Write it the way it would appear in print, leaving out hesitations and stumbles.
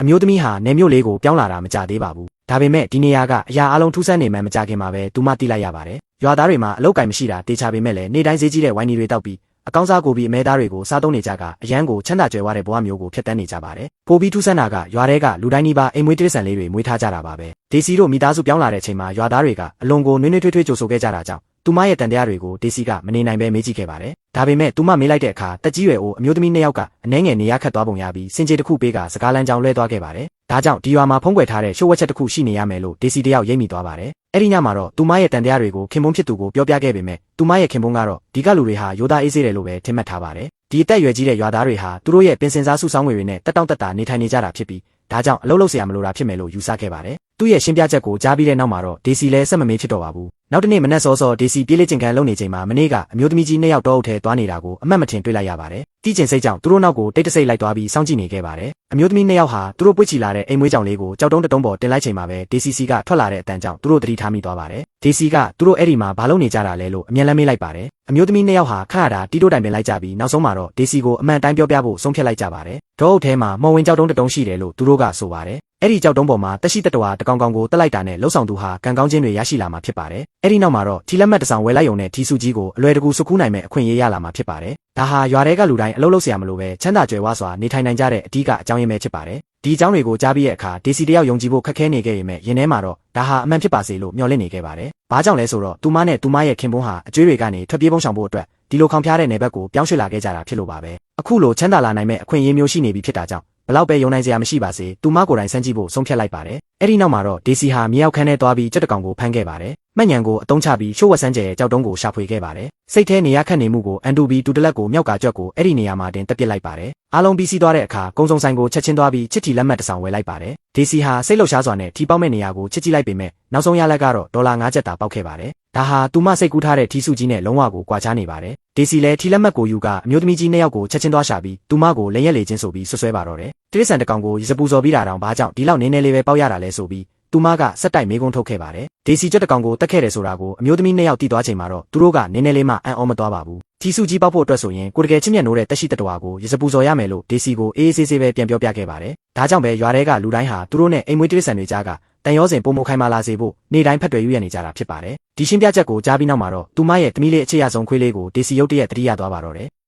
မျိုးသမီးဟာနေမြို့လေးကိုပြောင်းလာတာမကြသေးပါဘူးဒါပေမဲ့ဒီနေရာကအရာအလုံးထူးဆန်းနေမှမကြခင်မှာပဲသူမသိလိုက်ရပါတယ်ရွာသားတွေမှာအလောက်ကိုင်မရှိတာတေချာပေမဲ့လည်းနေတိုင်းဈေးကြီးတဲ့ဝိုင်းဒီတွေတောက်ပြီးအကောင်းစားကိုပြီးအမဲသားတွေကိုစားသုံးနေကြကအရန်ကိုချမ်းသာကြွယ်ဝတဲ့ဘဝမျိုးကိုဖျက်ဆီးနေကြပါတယ်ပိုပြီးထူးဆန်းတာကရွာထဲကလူတိုင်းနီးပါးအိမ်မွေးတိရစ္ဆာန်လေးတွေမွေးထားကြတာပါပဲဒေစီတို့မိသားစုပြောင်းလာတဲ့အချိန်မှာရွာသားတွေကအလွန်ကိုနှွေးနှွေးထွေးထွေးကြိုဆိုခဲ့ကြတာကြောင့်သူမရဲ့တန်တရားတွေကိုဒေစီကမနေနိုင်ပဲမေးကြည့်ခဲ့ပါတယ်ဒါပေမဲ့သူမမေးလိုက်တဲ့အခါတက်ကြီးရွယ်အိုအမျိုးသမီးနှစ်ယောက်ကအနှဲငယ်နေရခတ်သွားပုံရပြီးစင်ကြေတစ်ခုပေးကစကားလမ်းကြောင်းလွှဲသွားခဲ့ပါတယ်ဒါကြောင့်ဒီရွာမှာဖုံးကွယ်ထားတဲ့ရှိုးဝက်ချက်တစ်ခုရှိနေရမယ်လို့ဒေစီတယောက်ရိပ်မိသွားပါတယ်အဲ့ဒီညမှာတော့သူမရဲ့တန်တရားတွေကိုခင်ပွန်းဖြစ်သူကိုပြောပြခဲ့ပေမဲ့သူမရဲ့ခင်ပွန်းကတော့ဒီကလူတွေဟာရိုးသားအေးဆေးတယ်လို့ပဲထင်မှတ်ထားပါတယ်ဒီအသက်ရွယ်ကြီးတဲ့ရွာသားတွေဟာသူတို့ရဲ့ပင်စင်စားစုဆောင်းငွေတွေနဲ့တက်တောင့်တက်တာနေထိုင်နေကြတာဖြစ်ပြီးဒါကြောင့်အလုပ်လုပ်เสียရမလို့တာဖြစ်မယ်လို့ယူဆခဲ့ပါတယ်သူ့ရဲ့ရှင်းပြချက်ကိုကြားပြီးတဲ့နောက်မှာတော့ဒေစီလည်းစက်မမေးဖြစ်တော့ပါဘူးနောက်တစ်နေ့မနက်စောစောဒေစီပြေးလေ့ကျင့်ခန်းလုပ်နေချိန်မှာမနေ့ကအမျိုးသမီးကြီးနှစ်ယောက်တောအုပ်ထဲသွားနေတာကိုအမှတ်မထင်တွေ့လိုက်ရပါတယ်တီးကျင်စိတ်ကြောင့်သူတို့နောက်ကိုတိတ်တဆိတ်လိုက်သွားပြီးစောင့်ကြည့်နေခဲ့ပါတယ်အမျိုးသမီးနှစ်ယောက်ဟာသူတို့ပွေ့ချီလာတဲ့အိမ်မွေးကြောင်လေးကိုကြောက်တုံးတတုံးပေါ်တင်လိုက်ချိန်မှာပဲဒေစီစီကထွက်လာတဲ့အတန်ကြောင့်သူတို့သတိထားမိသွားပါတယ်ဒေစီကသူတို့အဲ့ဒီမှာဘာလုပ်နေကြတာလဲလို့အမြန်လမ်းမေးလိုက်ပါတယ်အမျိုးသမီးနှစ်ယောက်ဟာခဏတာတီးတိုးတိုင်ပင်လိုက်ကြပြီးနောက်ဆုံးမှာတော့ဒေစီကိုအမှန်တိုင်းပြောပြဖို့ဆုံးဖြတ်လိုက်ကြပါတယ်တောအုပ်ထဲမှာမော်ဝင်ကြောက်တုံးတတုံးရှိတယ်လို့သူတို့ကဆိုပါတယ်အဲ့ဒီကြောက်တုံးပေါ်မှာတက်ရှိတက်တော်တကောင်ကောင်ကိုတက်လိုက်တာနဲ့လှုပ်ဆောင်သူဟာကံကောင်းခြင်းတွေရရှိလာမှာဖြစ်ပါတယ်အဲ့ဒီနောက်မှာတော့ထီလက်မှတ်တစ်ဆောင်ဝယ်လိုက်ရုံနဲ့ထီစုကြီးကိုအလွယ်တကူစုကူးနိုင်မဲ့အခွင့်အရေးရလာမှာဖြစ်ပါတယ်ဒါဟာရွာထဲကလူတိုင်းအလုပ်လုပ်เสียရမလို့ပဲချမ်းသာကြွယ်ဝစွာနေထိုင်နိုင်ကြတဲ့အဓိကအကြောင်းရင်းပဲဖြစ်ပါတယ်ဒီအကြောင်းတွေကိုကြားပြီးတဲ့အခါဒေစီတယောက်ယုံကြည်ဖို့ခက်ခဲနေခဲ့ပေမဲ့ရင်ထဲမှာတော့ဒါဟာအမှန်ဖြစ်ပါစေလို့မျှော်လင့်နေခဲ့ပါတယ်ဘာကြောင့်လဲဆိုတော့သူမနဲ့သူမရဲ့ခင်ပွန်းဟာအကျွေးတွေကနေထွက်ပြေးပုံရှောင်ဖို့အတွက်ဒီလိုခေါင်ဖျားတဲ့နယ်ဘက်ကိုပြောင်းရွှေ့လာခဲ့ကြတာဖြစ်လို့ပါပဲအခုလိုချမ်းသာလာနိုင်မဲ့အခွင့်အရေးမျိုးရှိနေပြီဖြစ်တာကြောင့်ဘလောက်ပဲယုံနိုင်စရာမရှိပါစေသူမကိုယ်တိုင်စမ်းကြည့်ဖို့ဆုံးဖြတ်လိုက်ပါတယ်အဲ့ဒီနောက်မှာတော့ဒေစီဟာမြေရောက်ခန်းထဲသွားပြီးကြက်တကောင်ကိုဖမ်းခဲ့ပါတယ်မှတ်ညံကိုအတုံးချပြီးရှိုးဝက်စမ်းကျဲရဲ့ကြောက်တုံးကိုရှာဖွေခဲ့ပါတယ်စိတ်ထဲနေရခတ်နေမှုကိုအန်တူဘီတူတလက်ကိုမြောက်ကကြွက်ကိုအဲ့ဒီနေရာမှာတင်တက်ပစ်လိုက်ပါတယ်အားလုံးပြီးစီးသွားတဲ့အခါကုံစုံဆိုင်ကိုချက်ချင်းသွားပြီးချစ်တီလက်မှတ်တစ်ဆောင်ဝယ်လိုက်ပါတယ်ဒေစီဟာစိတ်လှုပ်ရှားစွာနဲ့ထီပေါက်မဲ့နေရာကိုချစ်ကြည့်လိုက်ပေမဲ့နောက်ဆုံးရလက်ကတော့ဒေါ်လာ9ကျပ်သာပေါက်ခဲ့ပါတယ်ဒါဟာသူမစိတ်ကူးထားတဲ့ထီစုကြီးနဲ့လုံးဝကိုကွာခြားနေပါတယ်ဒေစီလည်းထီလက်မှတ်ကိုယူကအမျိုးသမီးကြီးနှစ်ယောက်ကိုချက်ချင်းသွားရှာပြီးသူမကိုလက်ရက်လေချင်းဆိုပြီးဆွဆွဲပါတော့တယ်တိရစ္ဆာန်တကောင်ကိုရေစပူစော်ပြီးတာတောင်ဘာကြောင့်ဒီလောက်နည်းနည်းလေးပဲပေါက်ရတာလဲဆိုပြီးသူမကစက်တိုက်မေးခွန်းထုတ်ခဲ့ပါတယ်ဒေစီကြက်တကောင်ကိုတက်ခဲ့တယ်ဆိုတာကိုအမျိုးသမီးနှစ်ယောက်သိသွားချိန်မှာတော့သူတို့ကနည်းနည်းလေးမှအံ့ဩမသွားပါဘူးထီစုကြီးပေါက်ဖို့အတွက်ဆိုရင်ကိုတကယ်ချစ်မြတ်နိုးတဲ့တက်ရှိတတော်ကိုရေစပူစော်ရမယ်လို့ဒေစီကိုအေးအေးဆေးဆေးပဲပြန်ပြောပြခဲ့ပါတယ်ဒါကြောင့်ပဲရွာထဲကလူတိုင်းဟာသူတို့နဲ့အိမ်မွေးတိရစ္ဆာန်တွေကြားကတန်ရောစင်ပုံမခိုင်မာလာစေဖို့နေတိုင်းဖက်တွေရွရနေကြတာဖြစ်ပါတယ်ဒီရှင်းပြချက်ကိုကြားပြီးနောက်မှာတော့သူမရဲ့သမီးလေးအခြေရဆုံးခွေးလေးကိုဒေစီရုတ်တရက်တတိယသွားပါတော့တယ်